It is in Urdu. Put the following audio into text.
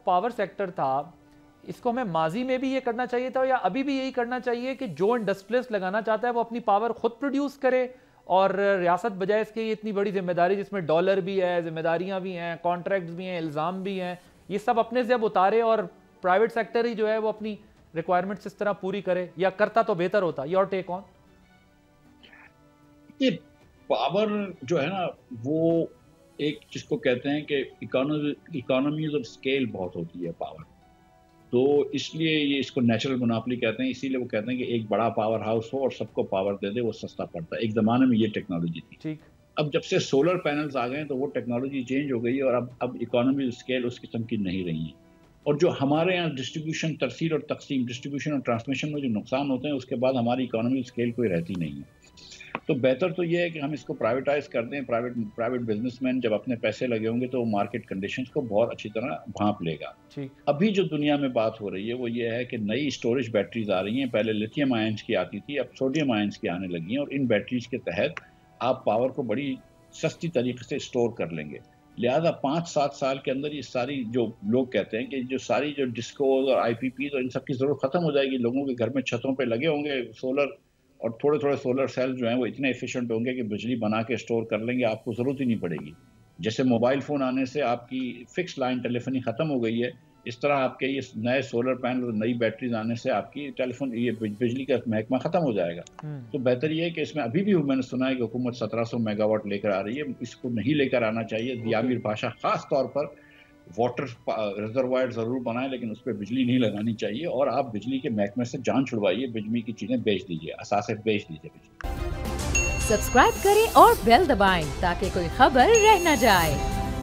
پاور سیکٹر تھا اس کو ہمیں ماضی میں بھی یہ کرنا چاہیے تھا یا ابھی بھی یہی کرنا چاہیے کہ جو انڈسٹریلسٹ لگانا چاہتا ہے وہ اپنی پاور خود پروڈیوس کرے اور ریاست بجائے اس کے یہ اتنی بڑی ذمہ داری جس میں ڈالر بھی ہے، ذمہ داریاں بھی ہیں، کانٹریکٹس بھی ہیں، الزام بھی ہیں، یہ سب اپنے سے اب اتارے اور پرائیویٹ سیکٹر ہی جو ہے وہ اپنی ریکوائرمنٹس اس طرح پوری کرے، یا کرتا تو بہتر ہوتا؟ یور ٹیک آن؟ یہ پاور جو ہے نا وہ ایک جس کو کہتے ہیں کہ اکانومیز آف اسکیل بہت ہوتی ہے پاور، تو اس لیے یہ اس کو نیچرل مونوپولی کہتے ہیں. اسی لیے وہ کہتے ہیں کہ ایک بڑا پاور ہاؤس ہو اور سب کو پاور دے دے، وہ سستا پڑتا ہے. ایک زمانے میں یہ ٹیکنالوجی تھی. اب جب سے سولر پینلز آ گئے ہیں تو وہ ٹیکنالوجی چینج ہو گئی ہے، اور اب اکانومی اسکیل اس قسم کی نہیں رہی ہیں. اور جو ہمارے یہاں ڈسٹریبیوشن، ترسیل اور تقسیم، ڈسٹریبیوشن اور ٹرانسمیشن میں جو نقصان ہوتے ہیں اس کے بعد ہماری اکانومی اسکیل کوئی رہتی نہیں ہے. تو بہتر تو یہ ہے کہ ہم اس کو پرائیویٹائز کر دیں. پرائیویٹ بزنس مین جب اپنے پیسے لگے ہوں گے تو وہ مارکیٹ کنڈیشنز کو بہت اچھی طرح بھانپ لے گا. ابھی جو دنیا میں بات ہو رہی ہے وہ یہ ہے کہ نئی اسٹوریج بیٹریز آ رہی ہیں. پہلے لیتھیم آئنز کی آتی تھی، اب سوڈیم آئنز کی آنے لگی ہیں، اور ان بیٹریز کے تحت آپ پاور کو بڑی سستی طریقے سے اسٹور کر لیں گے. لہٰذا 5-7 سال کے اندر یہ ساری جو لوگ کہتے ہیں کہ جو ساری جو ڈسکوز اور آئی پی پیز اور ان سب کی ضرورت ختم ہو جائے گی. لوگوں کے گھر میں چھتوں پہ لگے ہوں گے سولر، اور تھوڑے تھوڑے سولر سیل جو ہیں وہ اتنے ایفیشینٹ ہوں گے کہ بجلی بنا کے اسٹور کر لیں گے، آپ کو ضرورت ہی نہیں پڑے گی. جیسے موبائل فون آنے سے آپ کی فکس لائن ٹیلی فونی ختم ہو گئی ہے، اس طرح آپ کے یہ نئے سولر پینل اور نئی بیٹریز آنے سے آپ کی یہ بجلی کا محکمہ ختم ہو جائے گا. تو بہتر یہ ہے کہ اس میں ابھی بھی میں نے سنا ہے کہ حکومت 1700 میگا واٹ لے کر آ رہی ہے. اس کو نہیں لے کر آنا چاہیے. دیامیر بھاشا خاص طور پر واٹر ریزروائر ضرور بنائیں، لیکن اس پہ بجلی نہیں لگانی چاہیے. اور آپ بجلی کے محکمے سے جان چھڑوائیے، بجلی کی چیزیں بیچ دیجیے، اثاثے بیچ دیجیے. سبسکرائب کریں اور بیل دبائیں تاکہ کوئی خبر رہ نہ جائے.